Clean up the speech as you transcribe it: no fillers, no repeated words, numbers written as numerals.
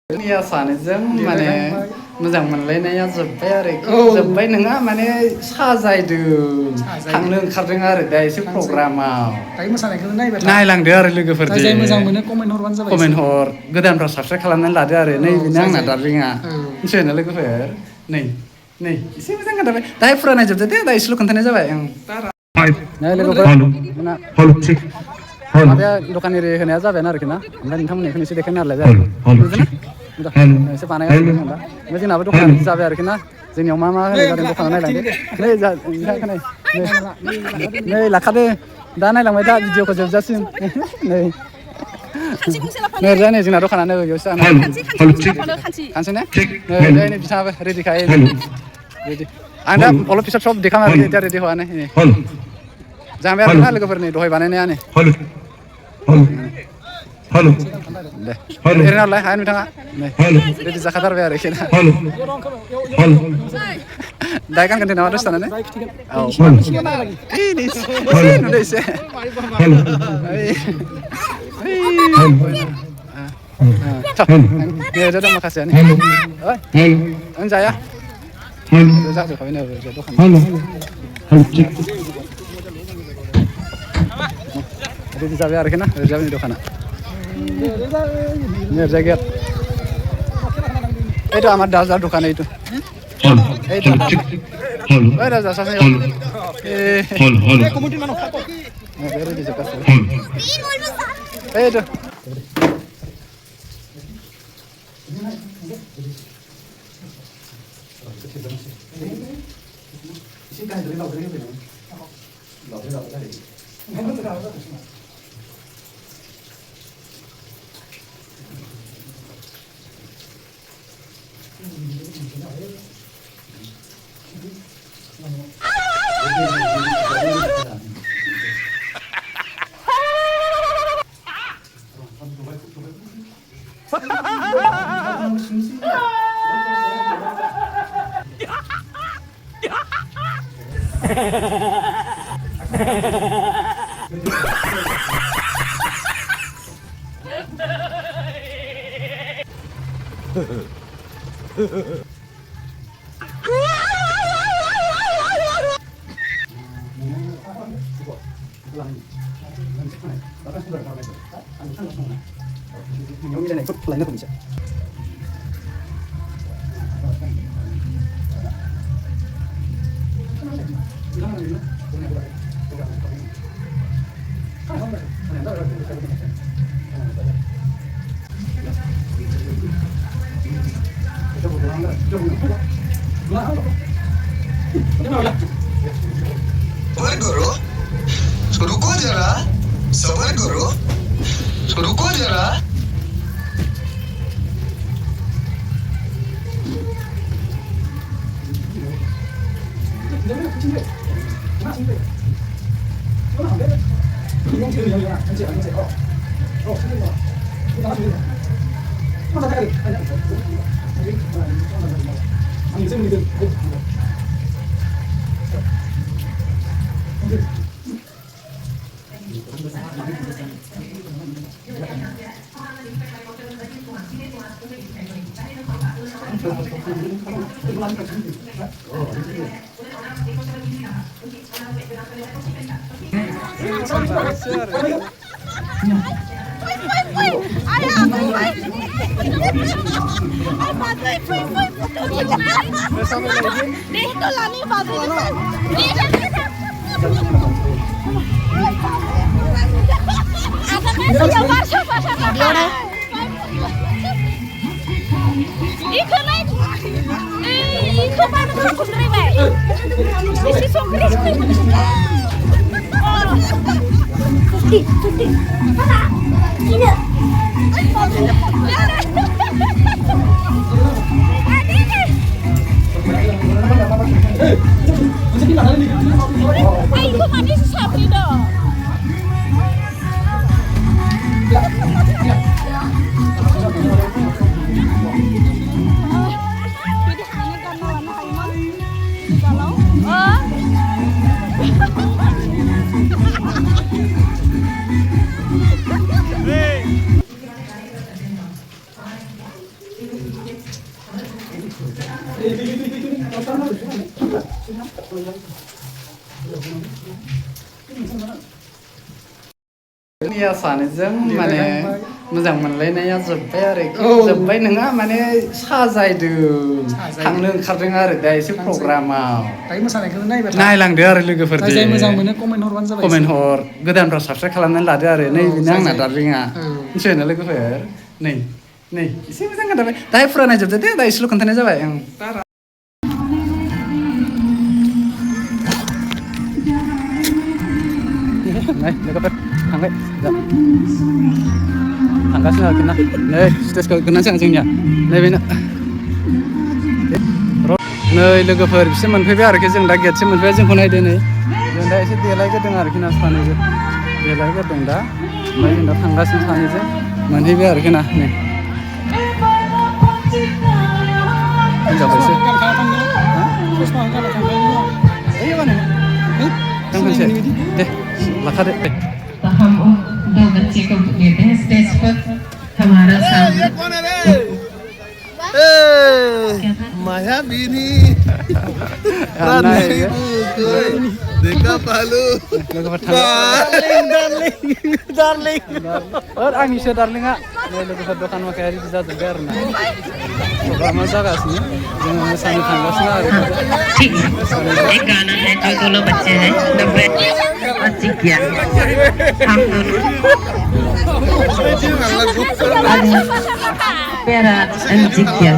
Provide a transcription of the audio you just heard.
Iya सानैजों माने मोजां मोनलायनाया जोब्बाय आरोखि जोब्बाय नङा माने साजायदों थांनो ओंखारदों आरो दा एसे प्रग्रामाव दायो मोसानायखौनो नायबाय था नायलांदो आरो लोगोफोरजों जाय मोजां मोनो कमेन्ट हरबानो जाबाय कमेन्ट हर गोदानफ्रा साबसक्राइब खालामनानै लादो आरो नै बेनो आंना दार्लिंआ औ मिथिबाय ना लोगोफोर नै नै एसे मोजां खोन्थाबाय दाहाय फुरा नायजोबदो दे दा एसेल' खोन्थानाय जाबाय नै लोगोफोर जोंना माबाया दखान एरि होनाया जाबायानो आरोखि ना ओमफ्राय नोंथांमोननिखौनो एसे देखायनो नागिरलायबाय आरोखि नुदोंना एसे बानायगासिनो दं दा ओमफ्राय जोंनाबो दखाना बिदि जाबाय आरोखि ना जोंनियाव मा मा होनाय जादों दखानाव नायलांदो नै लाखादो दा नायलांबाय दा भिडिअखौ जोबजासिम नै नै नै जोंना दखानानो बेयावसो खानसै ने नै नै बिथाङाबो रेडिखा रेडि आं दा अलप फिसा सब देखाङाखै दा रेडि हौवानो जाबाय आरोखि ना लोगोफोर नै दहाय बानायनायानो दे ओरैनो हरलाय हाया नोंथाङा नै रेडि जाखाथारबाय आरोखि ना दाहाय गानगोन नामा दसे थानानै औ एसे नुदो एसे दं माखासेयानो ओइ जाया जाजोबखाबाय नै दखान रेडि जाबाय आरोखि ना ओरैजाबाय दखाना ओरैजाय गेट এইটো আমার দাদার দোকান এইটো এইটো ওই দাদা সামনে এইটো सबर करो रुको जरा सबर करो रुको जरा Iya सानैजों माने मोजां मोनलायनाया जोब्बाय आरोखि जोब्बाय नङा माने साजायदों थांनो ओंखारदों आरो दा एसे प्रग्रामाव दायो मोसानायखौ नायबाय था नायलांदो आरो लोगोफोरजों जाय मोजां मोनो कमेन्ट हरबानो जाबाय कमेन्ट हर गोदानफ्रा साबसक्राइब खालामनानै लादो आरो नै बेनो आंना दार्लिंआ औ। मिथिबाय ना लोगोफोर नै नै एसे मोजां खोन्थाबाय दाहाय फुरा नायजोबदो दे दा एसेल' खोन्थानाय जाबाय ओं नै लोगोफोर थांबाय दा थांगासिनो आरोखि ना नै स्टेजखौ गोनांसै आं जोंनिया नैबेनो नै लोगोफोर बिसोर मोनफैबाय आरोखि जों दा गेटसिम मोनफैबाय जोंखौ नायदो नै जों दा एसे देलायग्रोदों आरोखि ना सानैजों देलायग्रोदों दा ओमफ्राय जों दा थांगासिनो सानैजों मोनहैबाय आरोखि ना नै हिनजावफोरसो ओइ माने थांफिनसै दे लाखादो दे तो हम उन दो बच्चे को लेते हैं स्टेज पर हमारा सामने मायाबीनी Anay, देखा पालू darling. Oh, angisnya darling ah. Nih logo dokan mau kayak bisa dengar nah. Programa जागासिनो जों मोसानो थांगासिनो आरो ठीक है एक गाना है जो दोनों बच्चे हैं नब्बे और चिकिया हम दोनों प्यारा एंड चिकिया